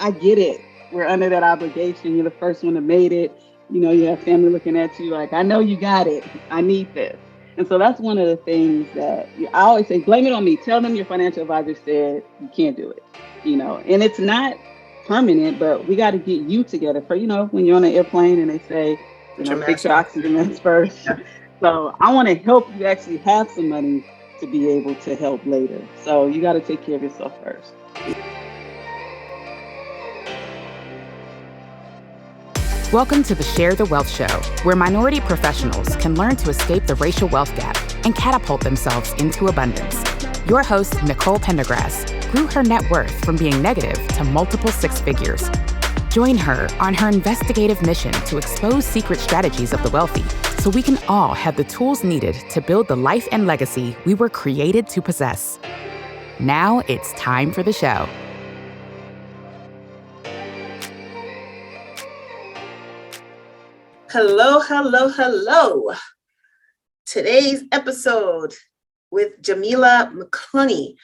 I get it. We're under that obligation. You're the first one that made it. You have family looking at you like, I know you got it. I need this. And so that's one of the things that I always say, blame it on me. Tell them your financial advisor said you can't do it. And it's not permanent, but we got to get you together for, when you're on an airplane and they say, fix your oxygen mask first. Yeah. So I want to help you actually have some money to be able to help later. So you got to take care of yourself first. Welcome to the Share the Wealth Show, where minority professionals can learn to escape the racial wealth gap and catapult themselves into abundance. Your host, Nicole Pendergrass, grew her net worth from being negative to multiple six figures. Join her on her investigative mission to expose secret strategies of the wealthy so we can all have the tools needed to build the life and legacy we were created to possess. Now it's time for the show. Hello. Today's episode with Jamilah McCluney.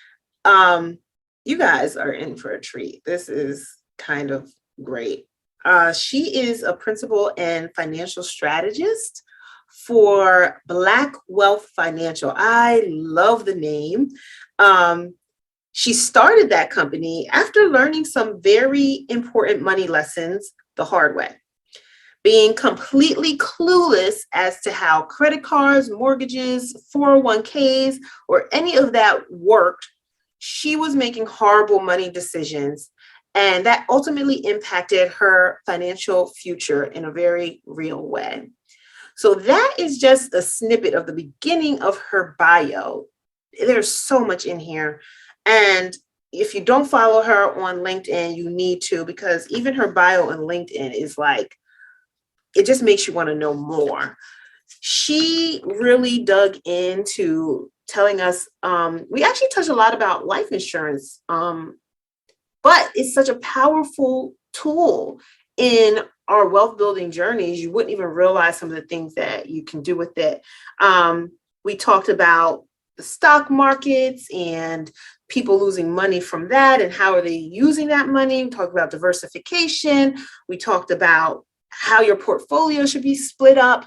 You guys are in for a treat. This is kind of great. She is a principal and financial strategist for Black Wealth Financial. I love the name. She started that company after learning some very important money lessons the hard way. Being completely clueless as to how credit cards, mortgages, 401ks, or any of that worked, she was making horrible money decisions, and that ultimately impacted her financial future in a very real way. So that is just a snippet of the beginning of her bio. There's so much in here. And if you don't follow her on LinkedIn, you need to, because even her bio on LinkedIn is like, it just makes you want to know more. She really dug into telling us, we actually touched a lot about life insurance, but it's such a powerful tool in our wealth building journeys. You wouldn't even realize some of the things that you can do with it. We talked about the stock markets and people losing money from that and how are they using that money. We talked about diversification. We talked about how your portfolio should be split up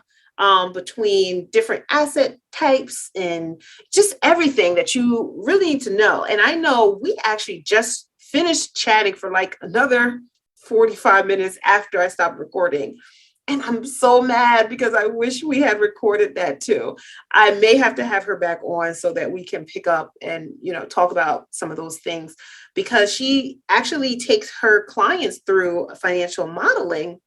between different asset types and just everything that you really need to know. And I know we actually just finished chatting for like another 45 minutes after I stopped recording. And I'm so mad because I wish we had recorded that too. I may have to have her back on so that we can pick up and, talk about some of those things, because she actually takes her clients through financial modeling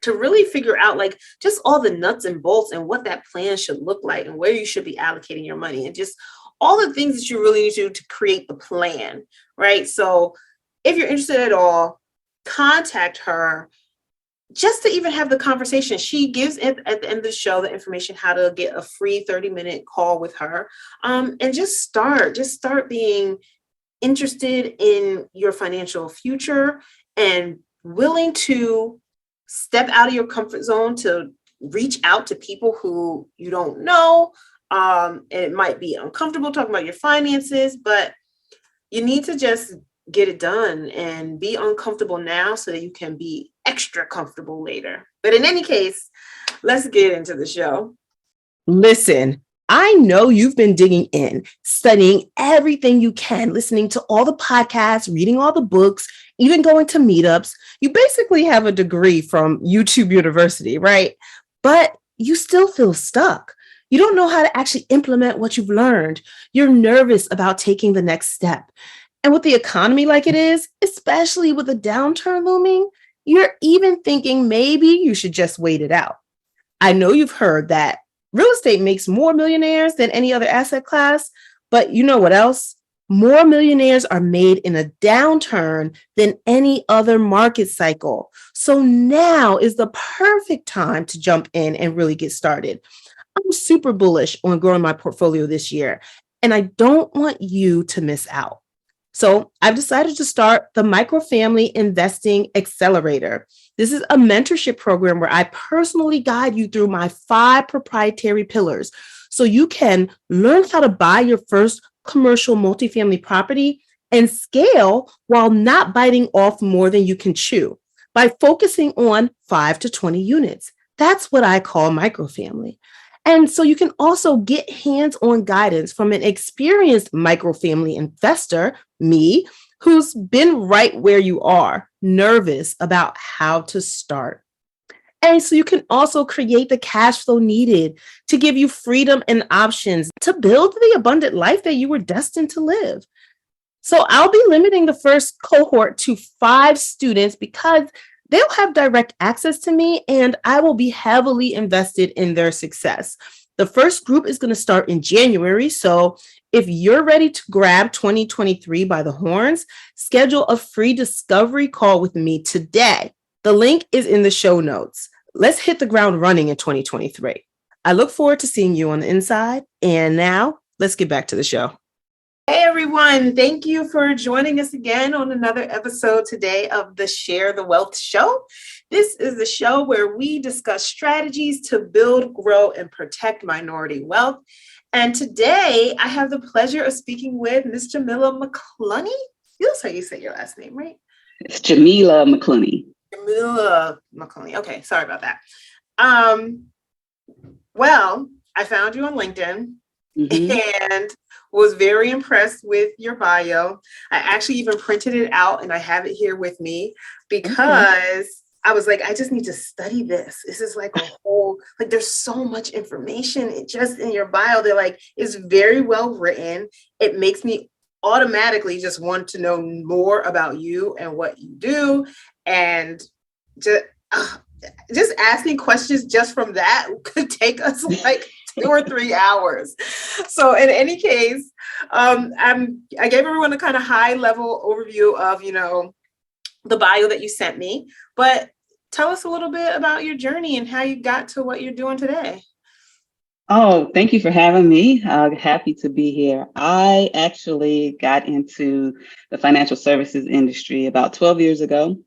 to really figure out like just all the nuts and bolts and what that plan should look like and where you should be allocating your money and just all the things that you really need to do to create the plan, right? So if you're interested at all, contact her just to even have the conversation. She gives at the end of the show the information how to get a free 30-minute call with her, and just start being interested in your financial future and willing to step out of your comfort zone to reach out to people who you don't know. And it might be uncomfortable talking about your finances, but you need to just get it done and be uncomfortable now so that you can be extra comfortable later. But in any case, let's get into the show. Listen, I know you've been digging in, studying everything you can, listening to all the podcasts, reading all the books, even going to meetups. You basically have a degree from YouTube University, right? But you still feel stuck. You don't know how to actually implement what you've learned. You're nervous about taking the next step. And with the economy like it is, especially with a downturn looming, you're even thinking maybe you should just wait it out. I know you've heard that real estate makes more millionaires than any other asset class, but you know what else? More millionaires are made in a downturn than any other market cycle. So now is the perfect time to jump in and really get started. I'm super bullish on growing my portfolio this year, and I don't want you to miss out. So I've decided to start the Microfamily Investing Accelerator. This is a mentorship program where I personally guide you through my 5 proprietary pillars so you can learn how to buy your first commercial multifamily property and scale while not biting off more than you can chew by focusing on 5 to 20 units. That's what I call microfamily. And so you can also get hands-on guidance from an experienced microfamily investor, me, who's been right where you are, nervous about how to start. And so you can also create the cash flow needed to give you freedom and options to build the abundant life that you were destined to live. So I'll be limiting the first cohort to 5 students because they'll have direct access to me and I will be heavily invested in their success. The first group is going to start in January. So if you're ready to grab 2023 by the horns, schedule a free discovery call with me today. The link is in the show notes. Let's hit the ground running in 2023. I look forward to seeing you on the inside. And now let's get back to the show. Hey everyone, thank you for joining us again on another episode today of the Share the Wealth Show. This is the show where we discuss strategies to build, grow, and protect minority wealth. And today I have the pleasure of speaking with Ms. Jamilah McCluney. That's how you say your last name, right? It's Jamilah McCluney. Jamilah McCluney. Okay, sorry about that. Well, I found you on LinkedIn. And was very impressed with your bio. I actually even printed it out and I have it here with me because I was like, I just need to study this. This is like a whole, like there's so much information just in your bio. They're like, it's very well written. It makes me automatically just want to know more about you and what you do. And just asking questions just from that could take us like 2 or 3 hours. So in any case, I gave everyone a kind of high level overview of, the bio that you sent me, but tell us a little bit about your journey and how you got to what you're doing today. Oh, thank you for having me. Happy to be here. I actually got into the financial services industry about 12 years ago.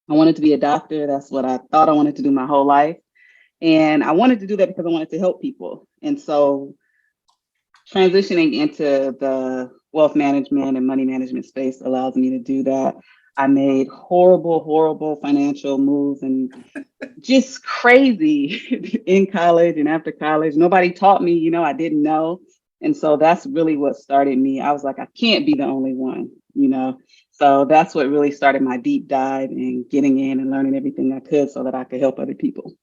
I wanted to be a doctor. That's what I thought I wanted to do my whole life. And I wanted to do that because I wanted to help people. And so transitioning into the wealth management and money management space allows me to do that. I made horrible financial moves and just crazy in college and after college. Nobody taught me, I didn't know. And so that's really what started me. I was like, I can't be the only one, So that's what really started my deep dive and getting in and learning everything I could so that I could help other people.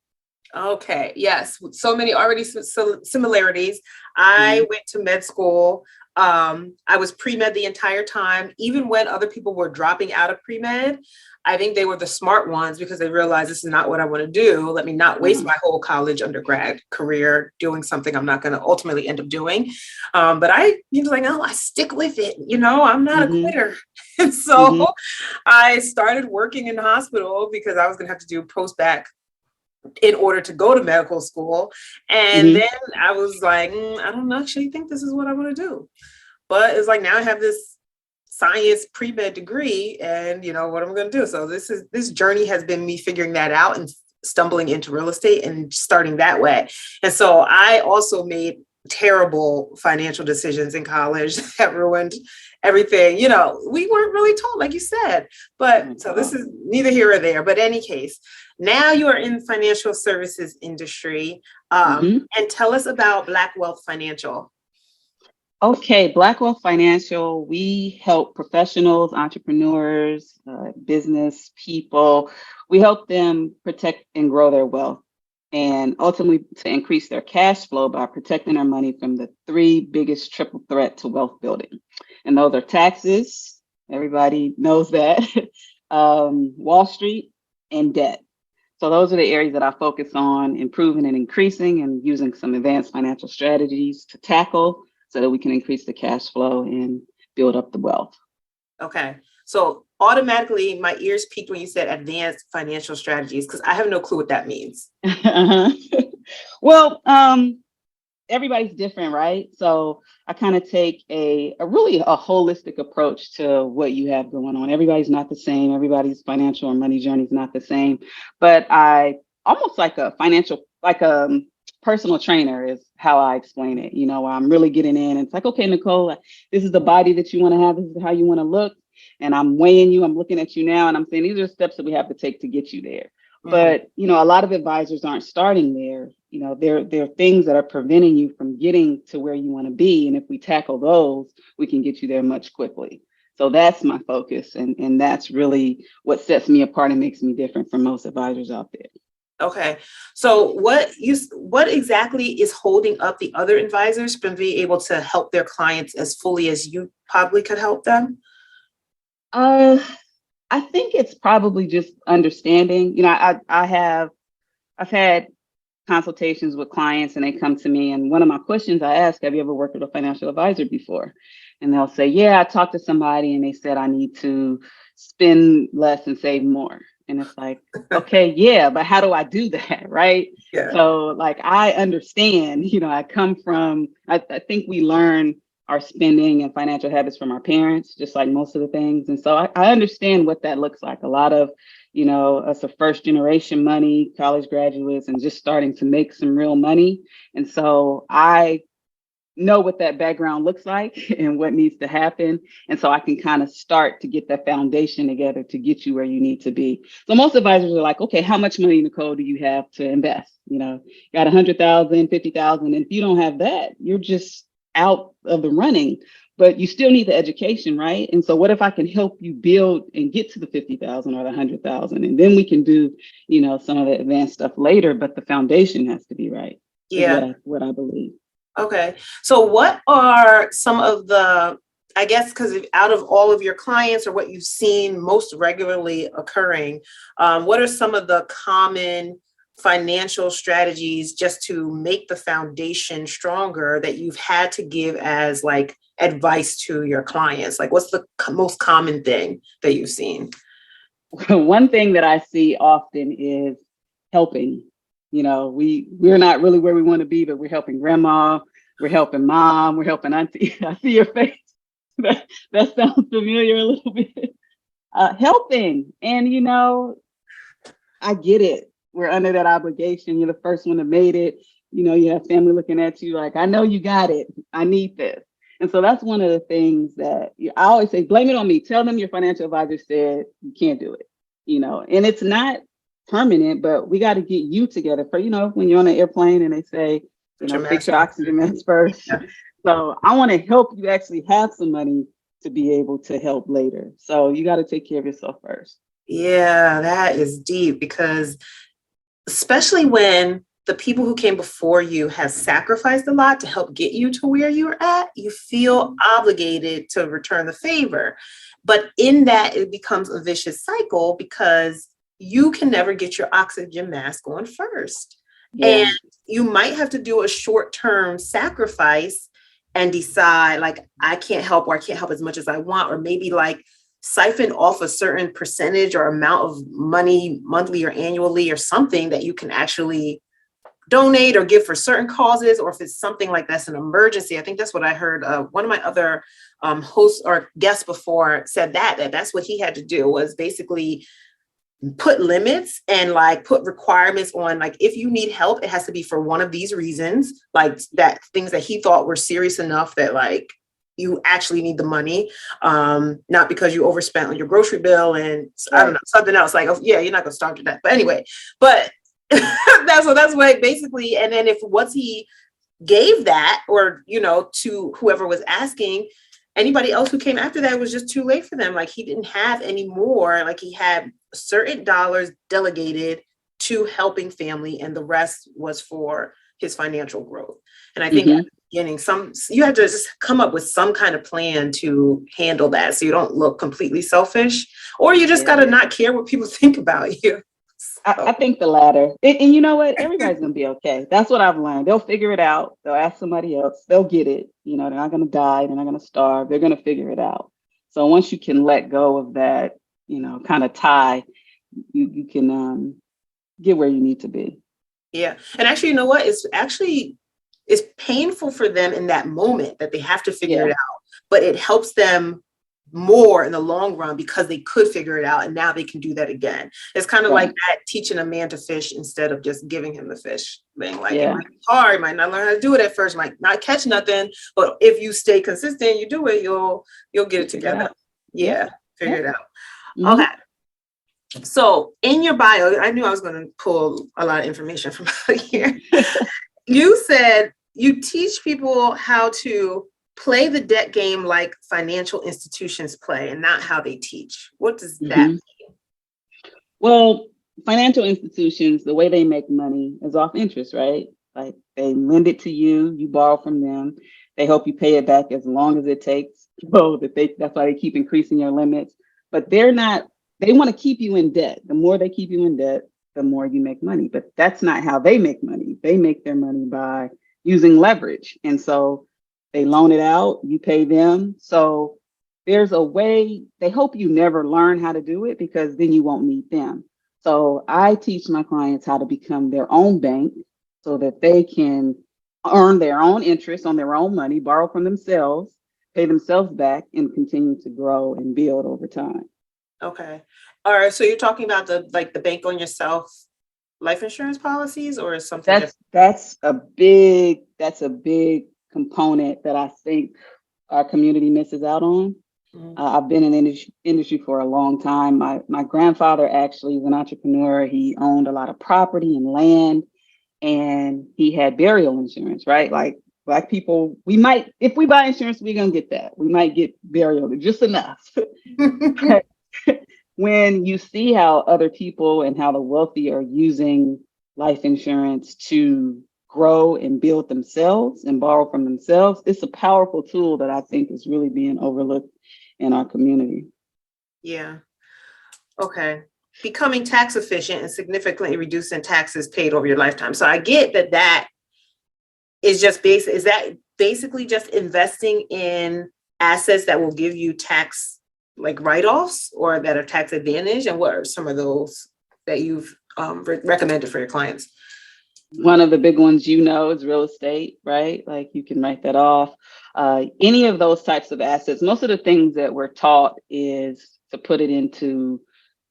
Okay. Yes. So many already similarities. I went to med school. I was pre-med the entire time. Even when other people were dropping out of pre-med, I think they were the smart ones because they realized this is not what I want to do. Let me not waste my whole college undergrad career doing something I'm not going to ultimately end up doing. But I stick with it. I'm not a quitter. And so I started working in the hospital because I was going to have to do post-bac in order to go to medical school. And then I was like, I don't actually think this is what I want to do. But it's like, now I have this science pre-med degree and what I'm going to do. So this journey has been me figuring that out and stumbling into real estate and starting that way. And so I also made terrible financial decisions in college that ruined everything. We weren't really taught, like you said, but so this is neither here or there, but any case, now you are in the financial services industry. And tell us about Black Wealth Financial. Okay, Black Wealth Financial, we help professionals, entrepreneurs, business people. We help them protect and grow their wealth and ultimately to increase their cash flow by protecting their money from the 3 biggest triple threat to wealth building. And those are taxes, everybody knows that, Wall Street, and debt. So those are the areas that I focus on improving and increasing and using some advanced financial strategies to tackle so that we can increase the cash flow and build up the wealth. Okay. So automatically my ears peaked when you said advanced financial strategies, because I have no clue what that means. Well, everybody's different, right? So I kind of take a holistic approach to what you have going on. Everybody's not the same. Everybody's financial or money journey is not the same. But I almost like a financial, like a personal trainer is how I explain it. I'm really getting in. And it's like, okay, Nicole, this is the body that you want to have. This is how you want to look. And I'm weighing you. I'm looking at you now. And I'm saying, these are steps that we have to take to get you there. But, a lot of advisors aren't starting there. There are things that are preventing you from getting to where you want to be. And if we tackle those, we can get you there much quickly. So that's my focus. And that's really what sets me apart and makes me different from most advisors out there. Okay. So what exactly is holding up the other advisors from being able to help their clients as fully as you probably could help them? I think it's probably just understanding. I've had consultations with clients and they come to me, and one of my questions I ask, have you ever worked with a financial advisor before? And they'll say, yeah, I talked to somebody and they said I need to spend less and save more. And it's like, okay, yeah, but how do I do that? Right. Yeah. So like, I understand, I come from, I think we learn our spending and financial habits from our parents, just like most of the things. And so I understand what that looks like. A lot of, us a first generation money, college graduates, and just starting to make some real money. And so I know what that background looks like and what needs to happen. And so I can kind of start to get that foundation together to get you where you need to be. So most advisors are like, okay, how much money, Nicole, do you have to invest? You got 100,000, 50,000. And if you don't have that, you're just out of the running, but you still need the education, right? And so what if I can help you build and get to the 50,000 or the 100,000? And then we can do, some of the advanced stuff later, but the foundation has to be right. Yeah. Is what I believe. Okay. So what are some of the, I guess, because out of all of your clients or what you've seen most regularly occurring, what are some of the common financial strategies just to make the foundation stronger that you've had to give as like advice to your clients? Like, what's the most common thing that you've seen? One thing that I see often is helping. We're not really where we want to be, but we're helping grandma, we're helping mom, we're helping auntie. I see your face. That sounds familiar a little bit. Helping. And, I get it. We're under that obligation. You're the first one that made it. You have family looking at you like, I know you got it. I need this. And so that's one of the things that I always say, blame it on me. Tell them your financial advisor said you can't do it, and it's not permanent, but we got to get you together for, when you're on an airplane and they say, fix your oxygen mask first. Yeah. So I want to help you actually have some money to be able to help later. So you got to take care of yourself first. Yeah, that is deep, because especially when the people who came before you have sacrificed a lot to help get you to where you're at, you feel obligated to return the favor. But in that, it becomes a vicious cycle because you can never get your oxygen mask on first. Yeah. And you might have to do a short-term sacrifice and decide like, I can't help, or I can't help as much as I want, or maybe like siphon off a certain percentage or amount of money monthly or annually or something that you can actually donate or give for certain causes, or if it's something like that's an emergency. I think that's what I heard. One of my other hosts or guests before said that's what he had to do, was basically put limits and like put requirements on, like, if you need help, it has to be for one of these reasons, like that things that he thought were serious enough that like you actually need the money, not because you overspent on your grocery bill and I don't know, something else like, oh yeah, you're not gonna starve to death. But anyway, but that's what basically, and then if once he gave that, or, to whoever was asking, anybody else who came after that was just too late for them. Like he didn't have any more, like he had certain dollars delegated to helping family and the rest was for his financial growth. And I think at the beginning, you have to just come up with some kind of plan to handle that so you don't look completely selfish, or you just got to not care what people think about you. I think the latter. And you know what? Everybody's going to be okay. That's what I've learned. They'll figure it out. They'll ask somebody else. They'll get it. They're not going to die. They're not going to starve. They're going to figure it out. So once you can let go of that, kind of tie, you can get where you need to be. Yeah. And actually, you know what? It's painful for them in that moment that they have to figure it out, but it helps them more in the long run because they could figure it out and now they can do that again. It's kind of like that, teaching a man to fish instead of just giving him the fish. Being like, it might be hard, you might not learn how to do it at first, might not catch nothing, but if you stay consistent, you do it, you'll get it together. Figure it out. Mm-hmm. Okay. So in your bio, I knew I was going to pull a lot of information from out here. You said you teach people how to play the debt game like financial institutions play and not how they teach. What does that mean? Well, financial institutions, the way they make money is off interest, right? Like they lend it to you, you borrow from them. They hope you pay it back as long as it takes. So that's why they keep increasing your limits. But they want to keep you in debt. The more they keep you in debt, the more you make money. But that's not how they make money. They make their money by using leverage. And so they loan it out, you pay them. So there's a way, they hope you never learn how to do it because then you won't need them. So I teach my clients how to become their own bank so that they can earn their own interest on their own money, borrow from themselves, pay themselves back, and continue to grow and build over time. Okay. All right. So you're talking about the bank on yourself life insurance policies, or is something that's a big component that I think our community misses out on. I've been in the industry for a long time. My grandfather actually was an entrepreneur. He owned a lot of property and land, and he had burial insurance, right? Like Black people, if we buy insurance, we're going to get that. We might get burial, just enough. When you see how other people and how the wealthy are using life insurance to grow and build themselves and borrow from themselves, it's a powerful tool that I think is really being overlooked in our community. Yeah. Okay. Becoming tax efficient and significantly reducing taxes paid over your lifetime. So I get that is just basic. Is that basically just investing in assets that will give you tax like write-offs or that are tax advantage? And what are some of those that you've recommended for your clients? One of the big ones, is real estate, right? Like you can write that off. Any of those types of assets, most of the things that we're taught is to put it into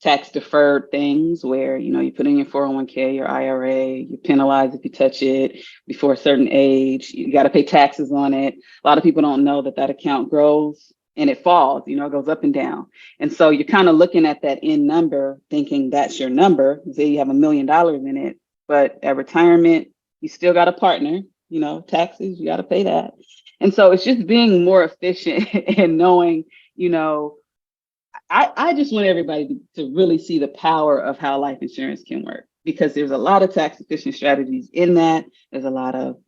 tax deferred things where, you put in your 401k, your IRA, you're penalized if you touch it before a certain age, you got to pay taxes on it. A lot of people don't know that account grows and it falls, it goes up and down. And so you're kind of looking at that end number, thinking that's your number. Say you have $1 million in it, but at retirement, you still got a partner, taxes, you got to pay that. And so it's just being more efficient and knowing, I just want everybody to really see the power of how life insurance can work, because there's a lot of tax efficient strategies in that. There's a lot of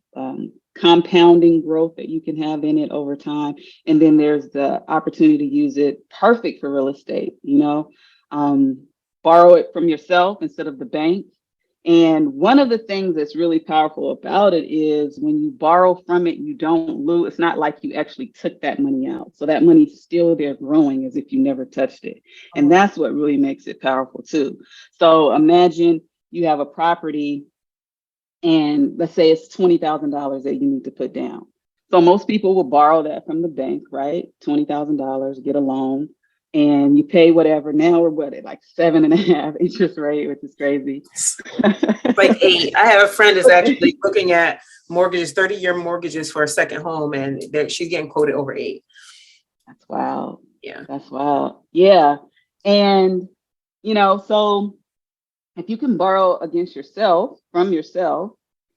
compounding growth that you can have in it over time. And then there's the opportunity to use it perfect for real estate, borrow it from yourself instead of the bank. And one of the things that's really powerful about it is when you borrow from it, you don't lose. It's not like you actually took that money out. So that money's still there growing as if you never touched it. And that's what really makes it powerful too. So imagine you have a property and let's say it's $20,000 that you need to put down. So most people will borrow that from the bank, right? $20,000, get a loan, and you pay whatever. Now we're like 7.5% interest rate, which is crazy. Like 8%. I have a friend that's actually looking at mortgages, 30-year mortgages for a second home, and she's getting quoted over 8%. That's wild. Yeah. That's wild. Yeah. And, so if you can borrow against yourself, from yourself,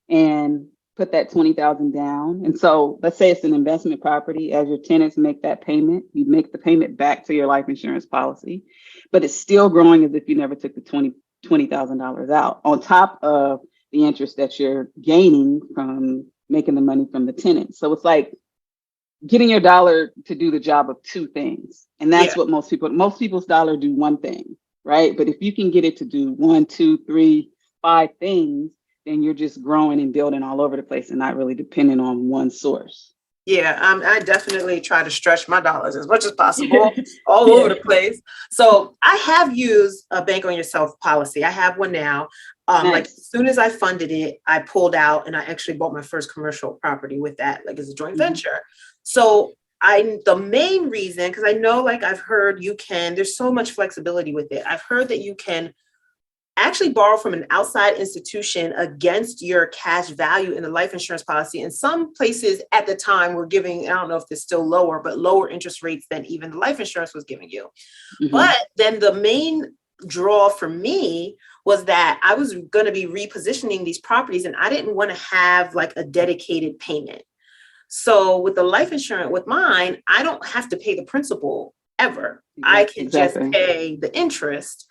and put that $20,000 down. And so let's say it's an investment property. As your tenants make that payment, you make the payment back to your life insurance policy, but it's still growing as if you never took the $20,000 out, on top of the interest that you're gaining from making the money from the tenants. So it's like getting your dollar to do the job of two things. And that's what most people's dollar do one thing, right? But if you can get it to do 1, 2, 3, 5 things, then you're just growing and building all over the place and not really depending on one source. Yeah, I definitely try to stretch my dollars as much as possible all over the place. So I have used a bank on yourself policy. I have one now. Nice. Like as soon as I funded it, I pulled out and I actually bought my first commercial property with that, like as a joint venture. So the main reason, because I know, like I've heard there's so much flexibility with it. I've heard that you can actually borrow from an outside institution against your cash value in the life insurance policy. And some places at the time were giving, I don't know if it's still lower, but lower interest rates than even the life insurance was giving you. Mm-hmm. But then the main draw for me was that I was going to be repositioning these properties and I didn't want to have like a dedicated payment. So with the life insurance, with mine, I don't have to pay the principal ever. I can just pay the interest.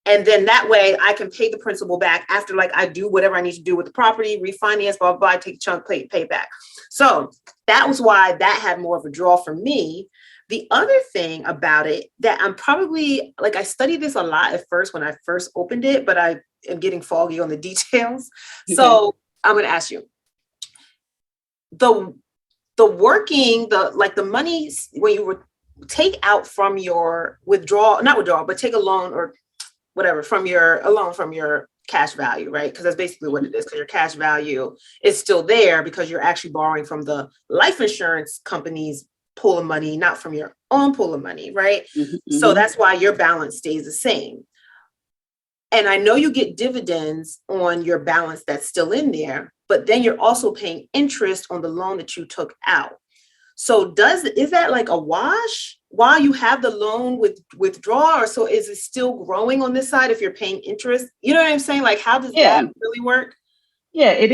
And then that way I can pay the principal back after, like, I do whatever I need to do with the property, refinance, blah, blah, blah, take a chunk, pay back. So that was why that had more of a draw for me. The other thing about it that I'm probably, like, I studied this a lot at first when I first opened it, but I am getting foggy on the details. Okay. So I'm going to ask you, the money when you take out from your take a loan or whatever from your cash value, right? Because that's basically what it is, because your cash value is still there because you're actually borrowing from the life insurance company's pool of money, not from your own pool of money, right? Mm-hmm. So that's why your balance stays the same. And I know you get dividends on your balance that's still in there, but then you're also paying interest on the loan that you took out. So is that like a wash while you have the loan withdraw, or so is it still growing on this side if you're paying interest? You know what I'm saying? Like, how does that really work? Yeah, it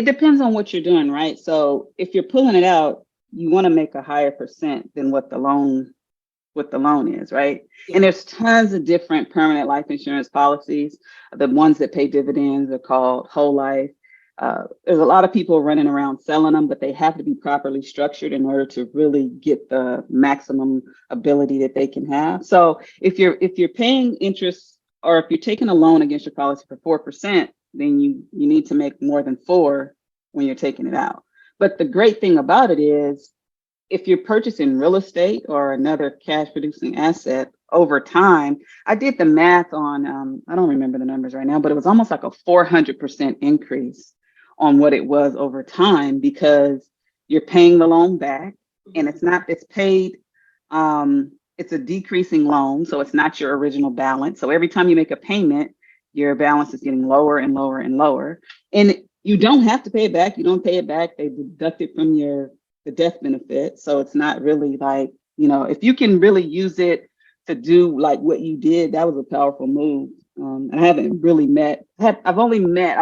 depends on what you're doing, right? So if you're pulling it out, you want to make a higher percent than what the loan is, right? Yeah. And there's tons of different permanent life insurance policies. The ones that pay dividends are called whole life. There's a lot of people running around selling them, but they have to be properly structured in order to really get the maximum ability that they can have. So if you're paying interest, or if you're taking a loan against your policy for 4%, then you need to make more than 4 when you're taking it out. But the great thing about it is, if you're purchasing real estate or another cash producing asset over time, I did the math on, I don't remember the numbers right now, but it was almost like a 400% increase on what it was over time, because you're paying the loan back and it's paid, it's a decreasing loan. So it's not your original balance. So every time you make a payment, your balance is getting lower and lower and lower. And you don't have to pay it back. You don't pay it back. They deduct it from the death benefit. So it's not really like, if you can really use it to do like what you did, that was a powerful move. I haven't really I've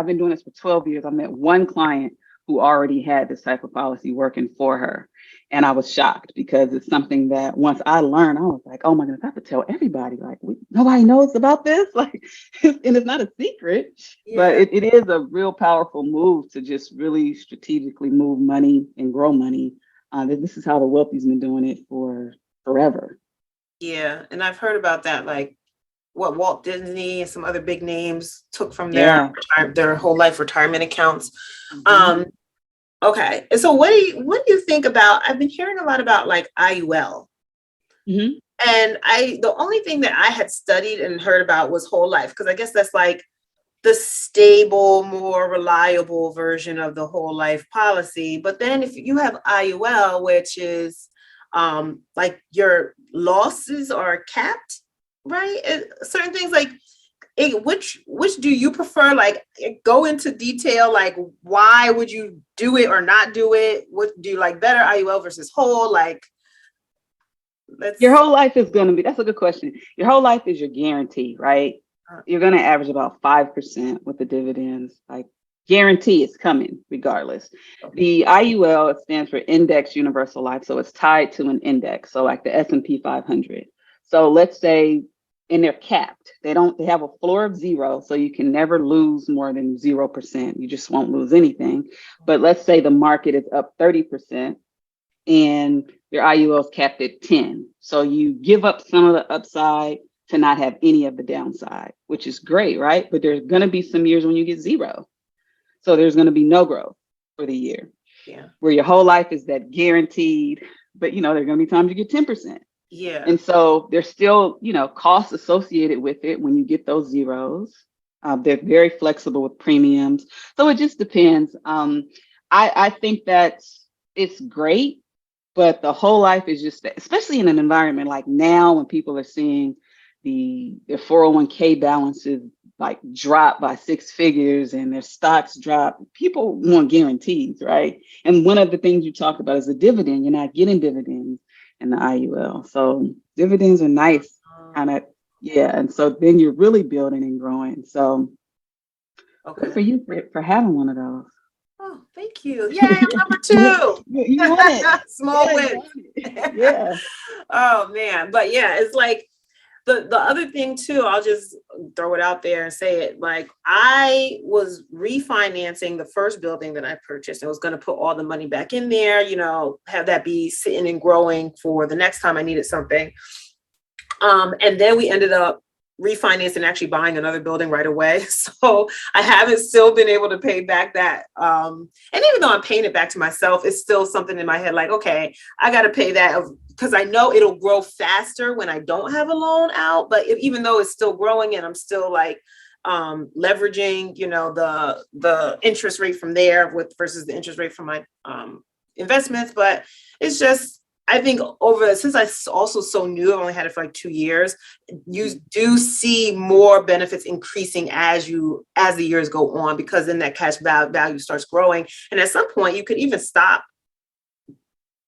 been doing this for 12 years. I met one client who already had this type of policy working for her. And I was shocked, because it's something that once I learned, I was like, oh my goodness, I have to tell everybody, like, nobody knows about this. Like, and it's not a secret, but it is a real powerful move to just really strategically move money and grow money. This is how the wealthy's been doing it for forever. Yeah. And I've heard about that, like what Walt Disney and some other big names took from their whole life retirement accounts. Mm-hmm. Okay. And so what do you think about, I've been hearing a lot about like IUL. Mm-hmm. And the only thing that I had studied and heard about was whole life, because I guess that's like the stable, more reliable version of the whole life policy. But then if you have IUL, which is like your losses are capped, right? And certain things like, which do you prefer? Like, go into detail, like why would you do it or not do it? What do you like better, IUL versus whole? Like, your whole life is going to be, that's a good question. Your whole life is your guarantee, right? You're going to average about 5% with the dividends. Like, guarantee it's coming regardless. Okay. The IUL stands for Index Universal Life. So it's tied to an index. So like the S&P 500. So let's say, and they're capped. They have a floor of 0. So you can never lose more than 0%. You just won't lose anything. But let's say the market is up 30% and your IUL is capped at 10. So you give up some of the upside to not have any of the downside, which is great, right? But there's going to be some years when you get 0. So there's going to be no growth for the year. Yeah. Where your whole life is that guaranteed, but there are going to be times you get 10%. Yeah. And so there's still, costs associated with it when you get those zeros. They're very flexible with premiums. So it just depends. I think that it's great But the whole life is just, especially in an environment like now when people are seeing their 401k balances like drop by six figures and their stocks drop, people want guarantees, right? And one of the things you talked about is the dividend. You're not getting dividends in the IUL. So dividends are nice, kind of, yeah. And so then you're really building and growing. So good for Okay. you for having one of those. Oh, thank you. Yay, I'm number two. You want it. Small Yeah, you wins. want it. Yeah. Oh man. But yeah, it's like the other thing too, I'll just throw it out there and say it. Like I was refinancing the first building that I purchased. I was going to put all the money back in there, you know, have that be sitting and growing for the next time I needed something. And then we ended up refinancing and actually buying another building right away. So I haven't still been able to pay back that. And even though I'm paying it back to myself, it's still something in my head like, okay, I got to pay that because I know it'll grow faster when I don't have a loan out. But even though it's still growing and I'm still like leveraging, you know, the interest rate from there versus the interest rate from my investments. But it's just, I think since I also so new, I've only had it for like 2 years, you do see more benefits increasing as the years go on, because then that cash value starts growing. And at some point you could even stop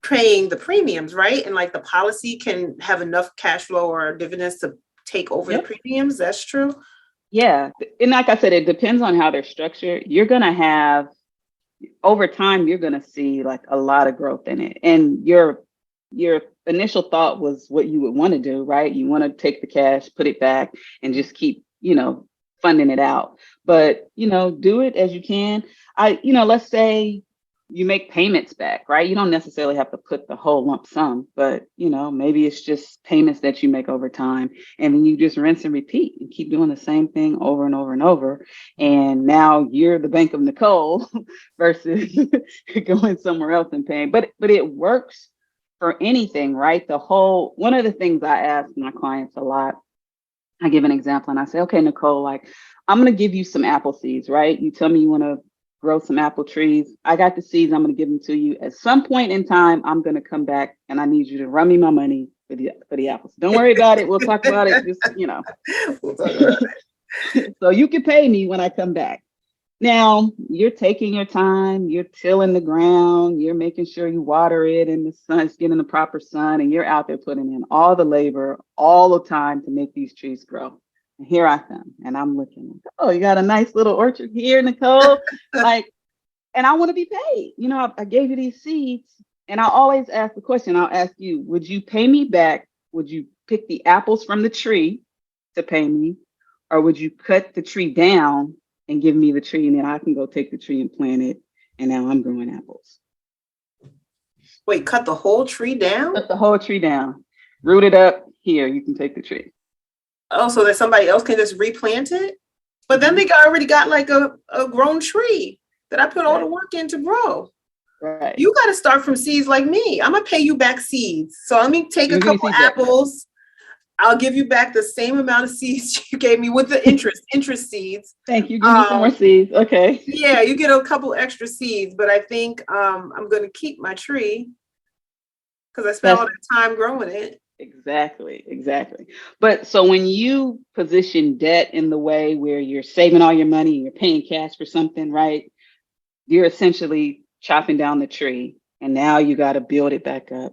paying the premiums, right? And like the policy can have enough cash flow or dividends to take over the premiums. That's true. Yeah. And like I said, it depends on how they're structured. You're going to have, over time, you're going to see like a lot of growth in it. And your initial thought was what you would want to do, right? You want to take the cash, put it back, and just keep, funding it out. But, do it as you can. Let's say you make payments back, right? You don't necessarily have to put the whole lump sum, but, maybe it's just payments that you make over time. And then you just rinse and repeat and keep doing the same thing over and over and over. And now you're the Bank of Nicole versus going somewhere else and paying. But it works for anything, right? One of the things I ask my clients a lot, I give an example and I say, okay, Nicole, like I'm going to give you some apple seeds, right? You tell me you want to grow some apple trees. I got the seeds. I'm going to give them to you. At some point in time, I'm going to come back and I need you to run me my money for the apples. Don't worry about it. We'll talk about it. Just, We'll talk about it. So you can pay me when I come back. Now you're taking your time, you're tilling the ground, you're making sure you water it and the sun's getting the proper sun, and you're out there putting in all the labor, all the time to make these trees grow. And here I come, and I'm looking, oh, you got a nice little orchard here, Nicole. And I want to be paid. I gave you these seeds, and I always ask the question, I'll ask you, would you pay me back? Would you pick the apples from the tree to pay me? Or would you cut the tree down and give me the tree, and then I can go take the tree and plant it, and now I'm growing apples? Wait, cut the whole tree down? Cut the whole tree down. Root it up. Here, you can take the tree. Oh, so that somebody else can just replant it? But then they already got like a grown tree that I put all the work in to grow. Right. You got to start from seeds like me. I'm going to pay you back seeds. So let me take a couple apples. I'll give you back the same amount of seeds you gave me with the interest seeds. Thank you. Give me some more seeds. Okay. Yeah, you get a couple extra seeds, but I think I'm going to keep my tree because I spent all that time growing it. Exactly. But so when you position debt in the way where you're saving all your money and you're paying cash for something, right? You're essentially chopping down the tree, and now you got to build it back up.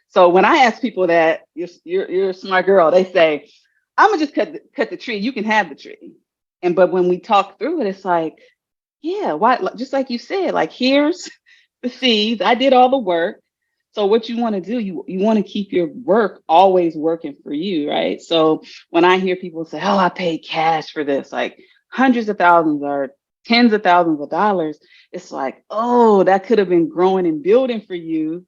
So when I ask people that, you're a smart girl, they say, I'm gonna just cut the tree. You can have the tree. But when we talk through it, it's like, yeah, why? Just like you said, like here's the seeds. I did all the work. So what you want to do, you want to keep your work always working for you, right? So when I hear people say, oh, I paid cash for this, like hundreds of thousands or tens of thousands of dollars, it's like, oh, that could have been growing and building for you.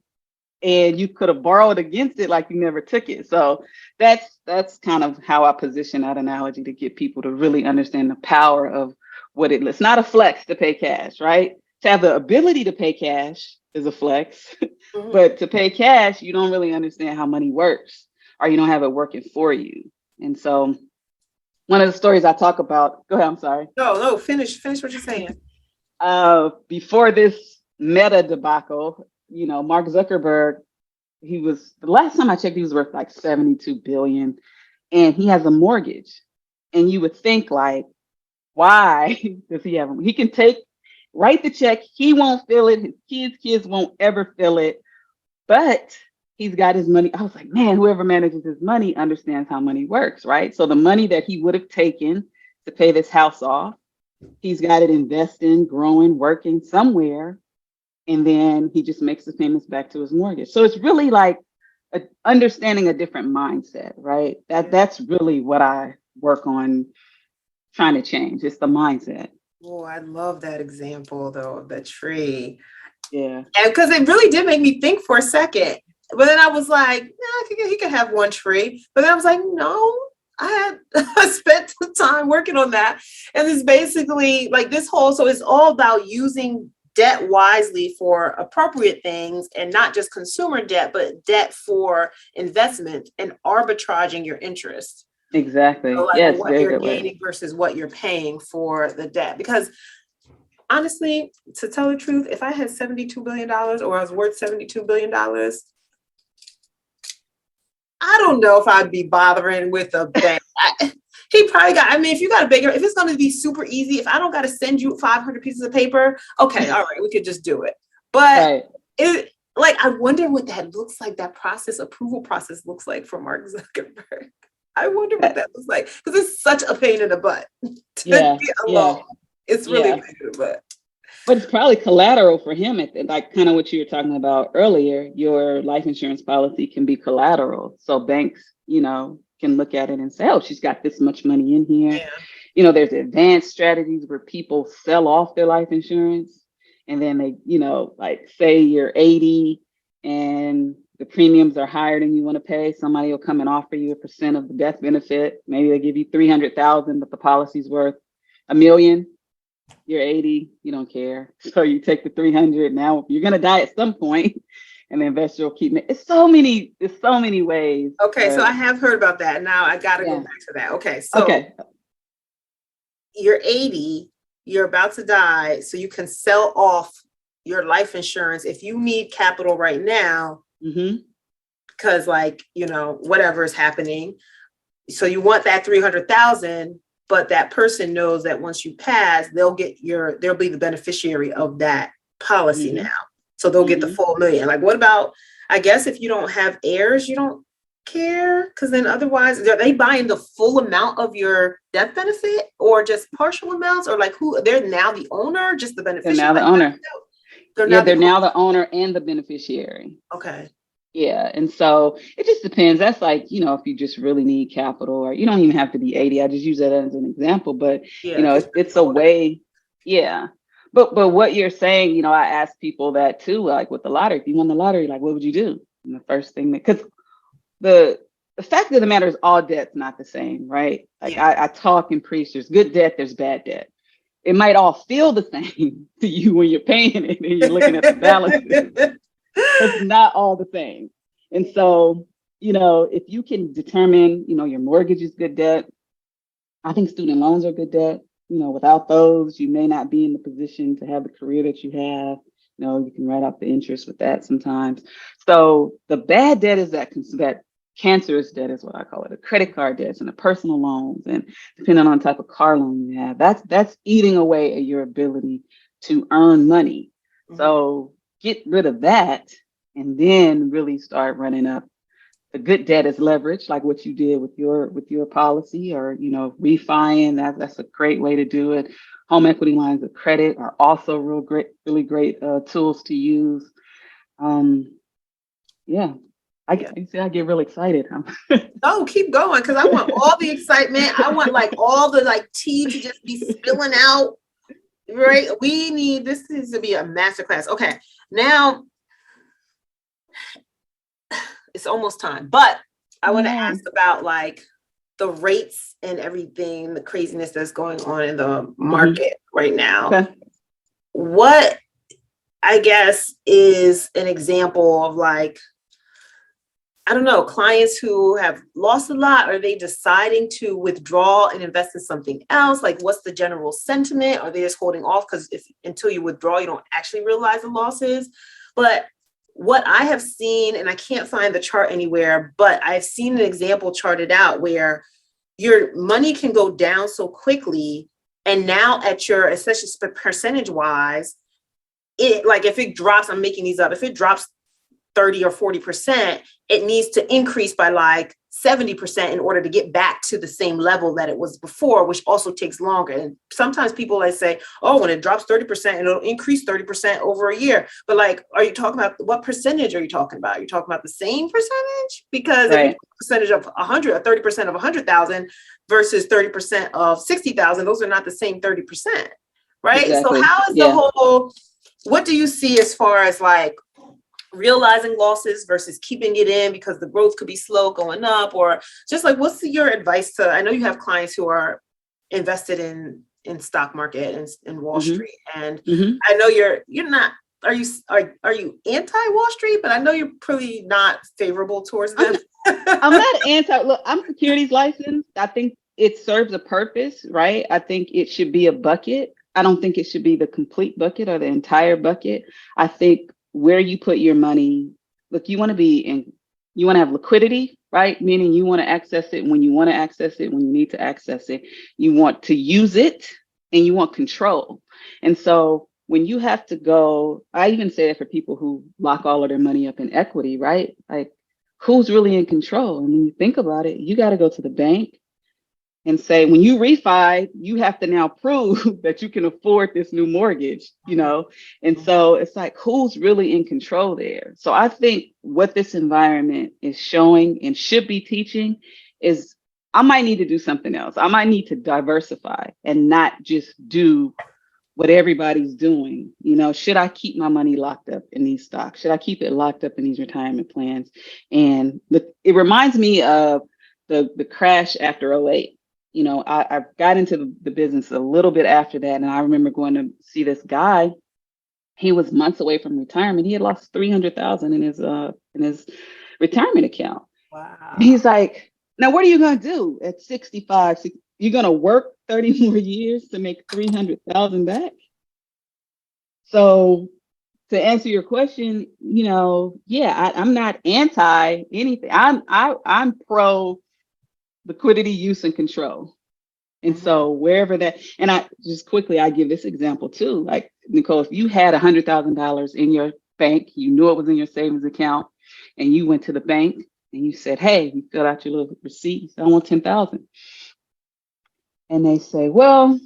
And you could have borrowed against it like you never took it. So that's kind of how I position that analogy to get people to really understand the power of what it's not a flex to pay cash, right? To have the ability to pay cash is a flex, but to pay cash, you don't really understand how money works, or you don't have it working for you. And so one of the stories I talk about, go ahead, I'm sorry. No, finish what you're saying. Before this Meta debacle, Mark Zuckerberg the last time I checked, he was worth like 72 billion, and he has a mortgage. And you would think like, why does he have them? He can write the check. He won't feel it. His kids won't ever feel it. But he's got his money. I was like, man, whoever manages his money understands how money works, right? So the money that he would have taken to pay this house off, he's got it investing, growing, working somewhere. And then he just makes the payments back to his mortgage. So it's really like understanding a different mindset, right? That's really what I work on trying to change. It's the mindset. Oh, I love that example though, of the tree. Yeah. And because it really did make me think for a second. But then I was like, nah, he could have one tree. But then I was like, no, I spent the time working on that. And it's basically like so it's all about using debt wisely for appropriate things, and not just consumer debt, but debt for investment and arbitraging your interest. Exactly. So like Yes, what very you're good gaining way. versus what you're paying for the debt. Because honestly, to tell the truth, if I had $72 billion or I was worth $72 billion, I don't know if I'd be bothering with a bank. He probably if you got if it's going to be super easy, if I don't got to send you 500 pieces of paper, okay, all right, we could just do it. But I wonder what that looks like, that approval process looks like for Mark Zuckerberg. I wonder what that looks like, because it's such a pain in the butt to get a loan. It's really a pain in the butt. But it's probably collateral for him, like kind of what you were talking about earlier. Your life insurance policy can be collateral. So banks, can look at it and say, oh, she's got this much money in here. Yeah. There's advanced strategies where people sell off their life insurance. And then they, like say you're 80 and the premiums are higher than you want to pay. Somebody will come and offer you 1% of the death benefit. Maybe they give you 300,000, but the policy's worth $1 million. You're 80, you don't care. So you take the 300. Now you're going to die at some point, and the investor will keep it. It's so many ways. Okay. So I have heard about that. Now I got to go back to that. Okay. So you're 80, you're about to die. So you can sell off your life insurance if you need capital right now, because whatever is happening. So you want that 300,000. But that person knows that once you pass, they'll be the beneficiary of that policy now. So they'll get the full $1 million. Like, what about, I guess if you don't have heirs, you don't care? Because then otherwise, are they buying the full amount of your death benefit, or just partial amounts, or like they're now the owner, just the beneficiary? They're now the owner. They're now the owner and the beneficiary. Okay. Yeah. And so it just depends. That's like, if you just really need capital, or you don't even have to be 80. I just use that as an example, but it's a way. Yeah. But what you're saying, I ask people that too, like with the lottery, if you won the lottery, like, what would you do? And the first thing because the fact of the matter is all debt's not the same, right? Like I talk and preach, there's good debt, there's bad debt. It might all feel the same to you when you're paying it and you're looking at the balances. It's not all the same. And so, if you can determine, your mortgage is good debt. I think student loans are good debt. Without those, you may not be in the position to have the career that you have. You can write off the interest with that sometimes. So the bad debt is that cancerous debt is what I call it, the credit card debts and the personal loans, and depending on the type of car loan you have, that's eating away at your ability to earn money. So get rid of that, and then really start running up the good debt as leverage, like what you did with your policy, or refining. That's a great way to do it. Home equity lines of credit are also really great tools to use. I get really excited. Oh, keep going, because I want all the excitement. I want like all the tea to just be spilling out. Right? This needs to be a masterclass. Okay, now it's almost time, but I want to ask about like the rates and everything, the craziness that's going on in the market right now. Okay. What I guess is an example of like, I don't know, clients who have lost a lot, are they deciding to withdraw and invest in something else? Like, what's the general sentiment? Are they just holding off? Because until you withdraw, you don't actually realize the losses. But what I have seen, and I can't find the chart anywhere, but I've seen an example charted out where your money can go down so quickly. And now at your, especially percentage wise, it, like if it drops, I'm making these up, if it drops 30 or 40%, it needs to increase by like 70% in order to get back to the same level that it was before, which also takes longer. And sometimes people like say, oh, when it drops 30%, it'll increase 30% over a year. But like, are you talking about, what percentage are you talking about? Are you talking about the same percentage? Because if it's a percentage of 100 or 30% of 100,000 versus 30% of 60,000, those are not the same 30%, right? Exactly. So how is the whole, what do you see as far as like realizing losses versus keeping it in because the growth could be slow going up, or just like, what's your advice to, I know you have clients who are invested in stock market and in Wall Street. And I know you're not, are you anti Wall Street? But I know you're pretty not favorable towards them. I'm not anti, look, I'm securities licensed. I think it serves a purpose, right? I think it should be a bucket. I don't think it should be the complete bucket or the entire bucket. I think where you put your money, look, you want to have liquidity, right? Meaning you want to access it when you want to access it, when you need to access it. You want to use it and you want control. And so when you have to go, I even say that for people who lock all of their money up in equity, right? Like, who's really in control? And when you think about it, you got to go to the bank and say, when you refi, you have to now prove that you can afford this new mortgage, And so it's like, who's really in control there? So I think what this environment is showing and should be teaching is I might need to do something else. I might need to diversify and not just do what everybody's doing. Should I keep my money locked up in these stocks? Should I keep it locked up in these retirement plans? And it reminds me of the crash after '08. I got into the business a little bit after that. And I remember going to see this guy. He was months away from retirement. He had lost 300,000 in his retirement account. Wow. And he's like, now what are you going to do at 65? You're going to work 30 more years to make 300,000 back? So to answer your question, I'm not anti anything. I'm pro liquidity, use, and control. And so wherever that, and I give this example too. Like, Nicole, if you had $100,000 in your bank, you knew it was in your savings account, and you went to the bank and you said, hey, you filled out your little receipt, I want 10,000. And they say, well,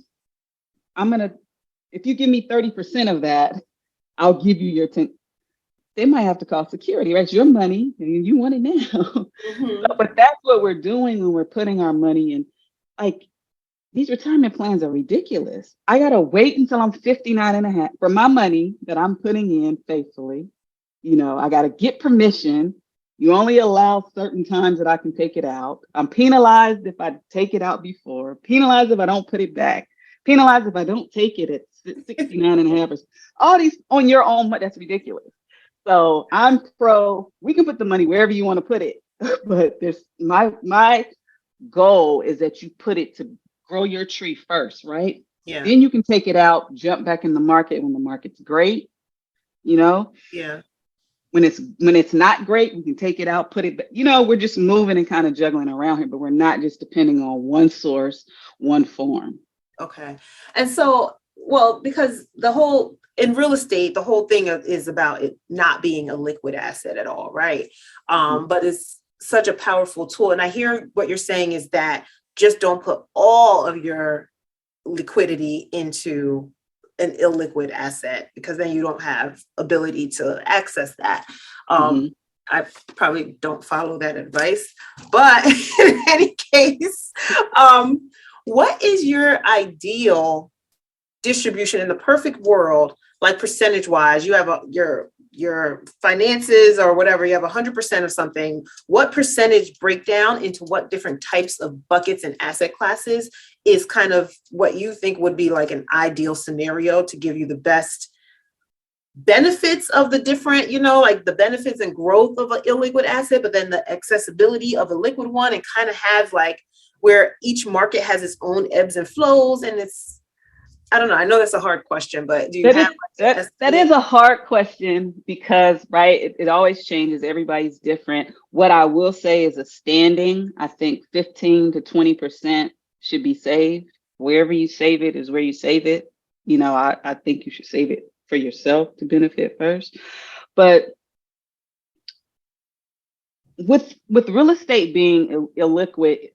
if you give me 30% of that, I'll give you your 10. They might have to call security, right? It's your money and you want it now. But that's what we're doing when we're putting our money in. Like, these retirement plans are ridiculous. I got to wait until I'm 59 and a half for my money that I'm putting in faithfully. I got to get permission. You only allow certain times that I can take it out. I'm penalized if I take it out before, penalized if I don't put it back, penalized if I don't take it at 69 and a half. All these on your own, that's ridiculous. So I'm pro, we can put the money wherever you want to put it, but my goal is that you put it to grow your tree first, right? Yeah. Then you can take it out, jump back in the market when the market's great, Yeah. When it's not great, we can take it out, put it back. We're just moving and kind of juggling around here, but we're not just depending on one source, one form. Okay. And so, because in real estate, the whole thing is about it not being a liquid asset at all, right? But it's such a powerful tool. And I hear what you're saying is that just don't put all of your liquidity into an illiquid asset, because then you don't have ability to access that. I probably don't follow that advice, but in any case, what is your ideal distribution in the perfect world? Like, percentage wise, you have your finances or whatever, you have 100% of something. What percentage breakdown into what different types of buckets and asset classes is kind of what you think would be like an ideal scenario to give you the best benefits of the different, like the benefits and growth of an illiquid asset, but then the accessibility of a liquid one, and kind of have like where each market has its own ebbs and flows, and it's I don't know. I know that's a hard question, but do you That have is that is a hard question because, right, it always changes. Everybody's different. What I will say is a standing. I think 15 to 20% should be saved. Wherever you save it is where you save it. I think you should save it for yourself to benefit first. But with real estate being illiquid,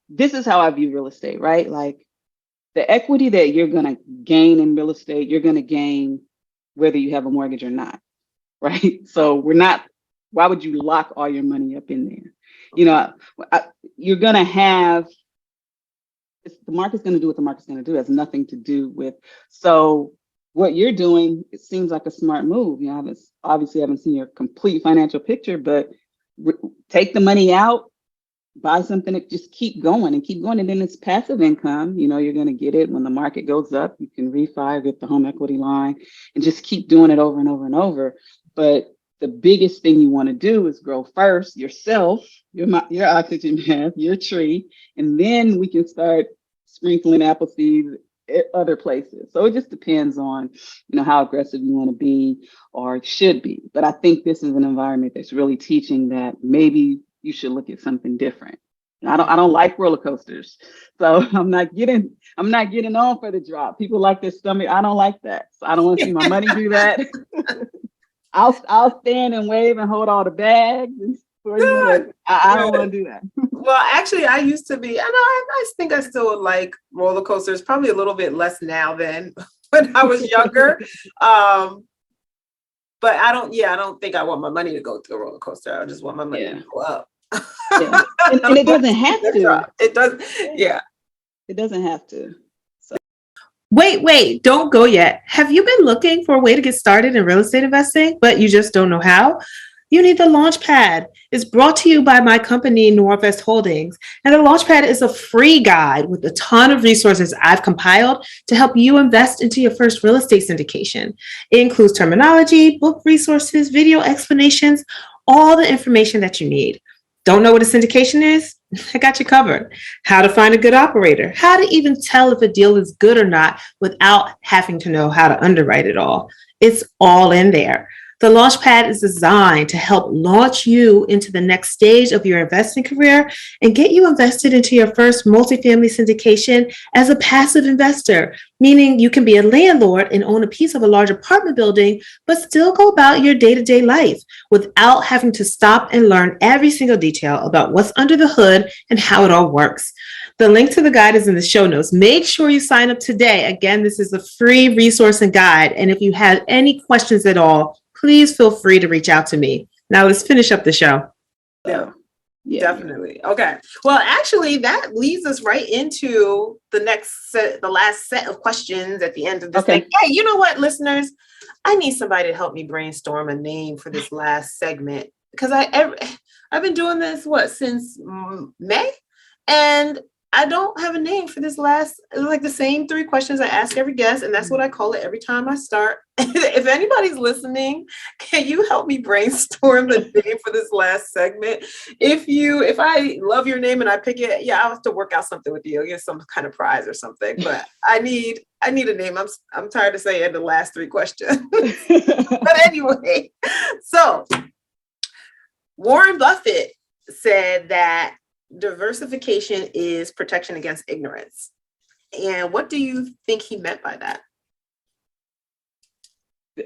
this is how I view real estate, right? Like, the equity that you're going to gain in real estate, you're going to gain whether you have a mortgage or not, right? So why would you lock all your money up in there? You're going to have, the market's going to do what the market's going to do. It has nothing to do with, so what you're doing, it seems like a smart move. Obviously haven't seen your complete financial picture, but take the money out, buy something that just keep going. And then it's passive income. You're going to get it when the market goes up. You can refi, get the home equity line, and just keep doing it over and over and over. But the biggest thing you want to do is grow first yourself, your oxygen mask, your tree, and then we can start sprinkling apple seeds at other places. So it just depends on, how aggressive you want to be or should be. But I think this is an environment that's really teaching that maybe you should look at something different. I don't like roller coasters. So I'm not getting on for the drop. People like their stomach. I don't like that. So I don't want to see my money do that. I'll stand and wave and hold all the bags for you, but I don't want to do that. Well, actually, I used to be, and I think I still like roller coasters, probably a little bit less now than when I was younger. But I don't think I want my money to go to a roller coaster. I just want my money to go up. Yeah. And it doesn't have to. It does. Yeah. It doesn't have to. So. Wait, don't go yet. Have you been looking for a way to get started in real estate investing, but you just don't know how? You need the Launchpad. It's brought to you by my company, Norvest Holdings. And the Launchpad is a free guide with a ton of resources I've compiled to help you invest into your first real estate syndication. It includes terminology, book resources, video explanations, all the information that you need. Don't know what a syndication is? I got you covered. How to find a good operator, how to even tell if a deal is good or not without having to know how to underwrite it all. It's all in there. The Launchpad is designed to help launch you into the next stage of your investing career and get you invested into your first multifamily syndication as a passive investor, meaning you can be a landlord and own a piece of a large apartment building, but still go about your day-to-day life without having to stop and learn every single detail about what's under the hood and how it all works. The link to the guide is in the show notes. Make sure you sign up today. Again, this is a free resource and guide. And if you have any questions at all, please feel free to reach out to me. Now let's finish up the show. Yeah, definitely. Okay. Well, actually, that leads us right into the last set of questions at the end of this thing. Hey, you know what, listeners? I need somebody to help me brainstorm a name for this last segment because I've been doing this since May, and I don't have a name for this like the same 3 questions I ask every guest, and that's what I call it every time I start. If anybody's listening, can you help me brainstorm the name for this last segment? If I love your name and I pick it, I'll have to work out something with you. I'll get some kind of prize or something. But I need a name. I'm tired of saying the last 3 questions. But anyway, so Warren Buffett said that diversification is protection against ignorance. And what do you think he meant by that?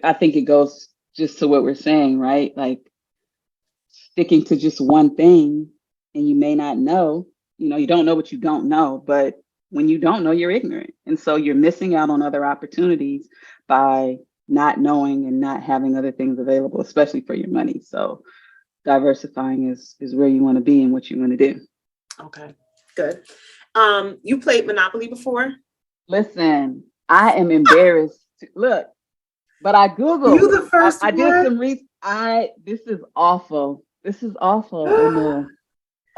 I think it goes just to what we're saying, right? Like sticking to just one thing and you may not know, you don't know what you don't know, but when you don't know, you're ignorant. And so you're missing out on other opportunities by not knowing and not having other things available, especially for your money. So diversifying is where you want to be and what you want to do. Okay, good. You played Monopoly before? Listen, I am embarrassed. Look, but I Googled. You the first I did some research. This is awful. This is awful. I know.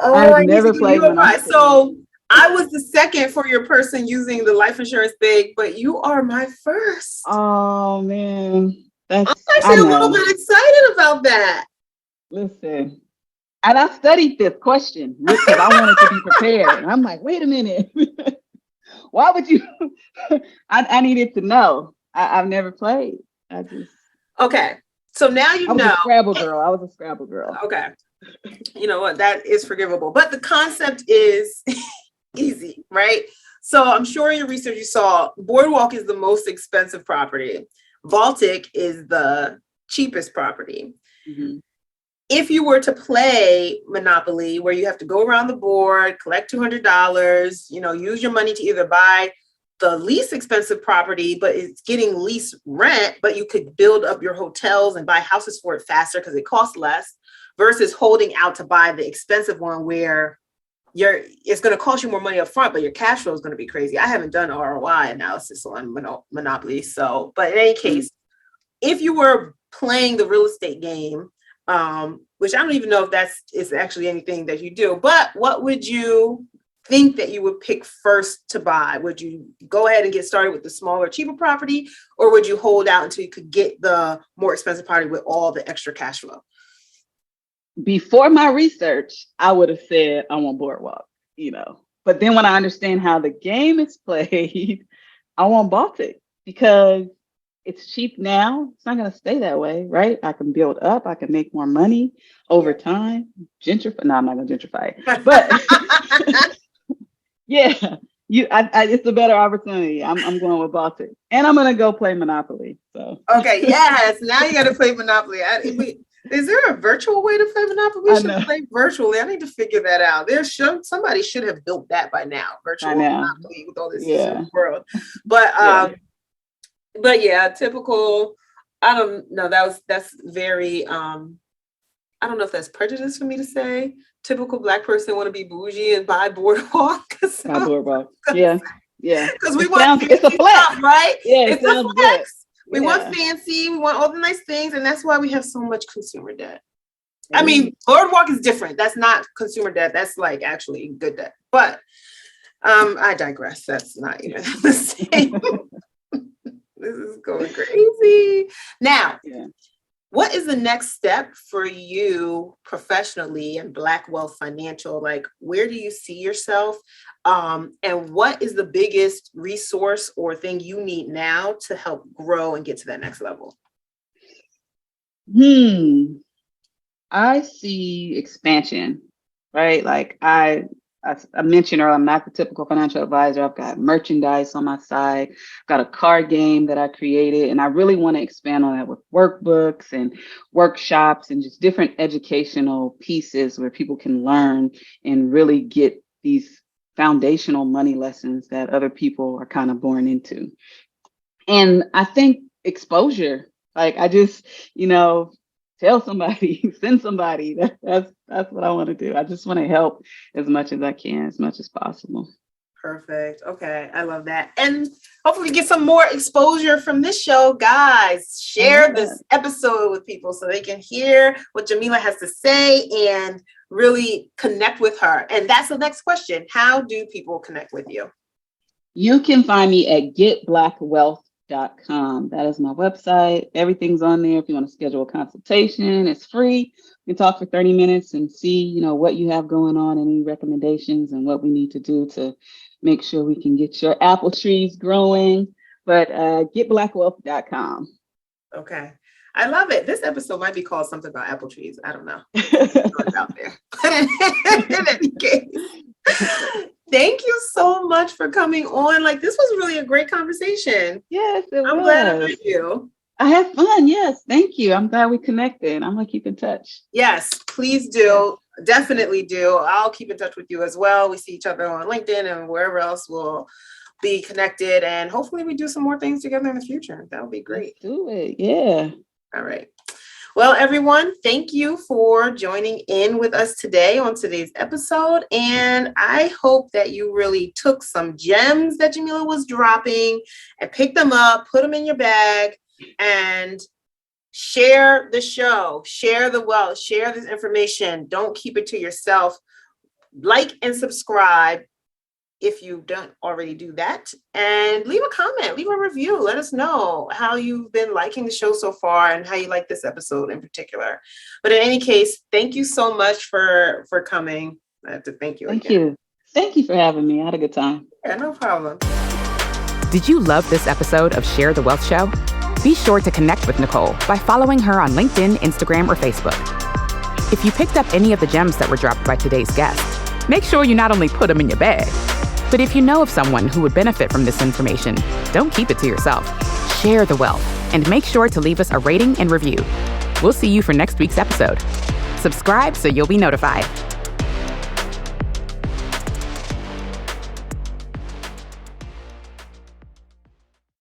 I've never played Monopoly. So I was the second for your person using the life insurance thing, but you are my first. Oh man, I'm actually a little bit excited about that. Listen. And I studied this question because I wanted to be prepared. And I'm like, wait a minute. Why would you I needed to know. I've never played. Okay. So now you I was know. a Scrabble girl. I was a Scrabble girl. Okay. You know what? That is forgivable. But the concept is easy, right? So I'm sure in your research you saw Boardwalk is the most expensive property. Baltic is the cheapest property. Mm-hmm. If you were to play Monopoly, where you have to go around the board, collect $200, use your money to either buy the least expensive property, but it's getting least rent, but you could build up your hotels and buy houses for it faster because it costs less, versus holding out to buy the expensive one where it's going to cost you more money up front, but your cash flow is going to be crazy. I haven't done ROI analysis on Monopoly. So, but in any case, if you were playing the real estate game, which I don't even know if is actually anything that you do, but what would you think that you would pick first to buy? Would you go ahead and get started with the smaller, cheaper property, or would you hold out until you could get the more expensive property with all the extra cash flow? Before my research, I would have said I want Boardwalk, But then when I understand how the game is played, I want Baltic because it's cheap now. It's not going to stay that way, right? I can build up. I can make more money over time. Gentrify. No, I'm not going to gentrify it. But yeah, it's a better opportunity. I'm going with Baltic, and I'm going to go play Monopoly. So okay, yes. Now you got to play Monopoly. Is there a virtual way to play Monopoly? We should play virtually. I need to figure that out. Somebody should have built that by now. Virtual Monopoly with all this world. But yeah, typical. I don't know. That's very. I don't know if that's prejudice for me to say. Typical Black person want to be bougie and buy Boardwalk. Buy Boardwalk. Yeah. Because it's a flex, stuff, right? Yeah, it's a flex. Good. We want fancy, we want all the nice things, and that's why we have so much consumer debt. I mean, Boardwalk is different. That's not consumer debt. That's like actually good debt. But I digress. That's not even the same. This is going crazy. Now, what is the next step for you professionally in Black Wealth Financial? Like, where do you see yourself? And what is the biggest resource or thing you need now to help grow and get to that next level? I see expansion, right? Like I mentioned earlier, I'm not the typical financial advisor. I've got merchandise on my side, got a card game that I created, and I really want to expand on that with workbooks and workshops and just different educational pieces where people can learn and really get these foundational money lessons that other people are kind of born into. And I think exposure, like I just, tell somebody, send somebody. That's what I want to do. I just want to help as much as I can, as much as possible. Perfect. Okay. I love that. And hopefully get some more exposure from this show. Guys, share this episode with people so they can hear what Jamilah has to say and really connect with her. And that's the next question. How do people connect with you? You can find me at getblackwealth.com. That is my website. Everything's on there. If you want to schedule a consultation, it's free. We can talk for 30 minutes and see, what you have going on, any recommendations and what we need to do to make sure we can get your apple trees growing. But getblackwealth.com. Okay. I love it. This episode might be called something about apple trees. I don't know. It's out there. In any case. Thank you so much for coming on. Like, this was really a great conversation. Yes, it was. I'm glad I met you. I had fun. Yes, thank you. I'm glad we connected. I'm going to keep in touch. Yes, please do. Definitely do. I'll keep in touch with you as well. We see each other on LinkedIn and wherever else we'll be connected. And hopefully we do some more things together in the future. That would be great. Let's do it. Yeah. All right. Well, everyone, thank you for joining in with us today on today's episode. And I hope that you really took some gems that Jamilah was dropping and picked them up, put them in your bag, and share the show, share the wealth, share this information. Don't keep it to yourself. Like and subscribe if you don't already do that, and leave a comment, leave a review. Let us know how you've been liking the show so far and how you like this episode in particular. But in any case, thank you so much for coming. I have to thank you again. Thank you for having me. I had a good time. Yeah, no problem. Did you love this episode of Share the Wealth Show? Be sure to connect with Nicole by following her on LinkedIn, Instagram, or Facebook. If you picked up any of the gems that were dropped by today's guest, make sure you not only put them in your bag, but if you know of someone who would benefit from this information, don't keep it to yourself. Share the wealth and make sure to leave us a rating and review. We'll see you for next week's episode. Subscribe so you'll be notified.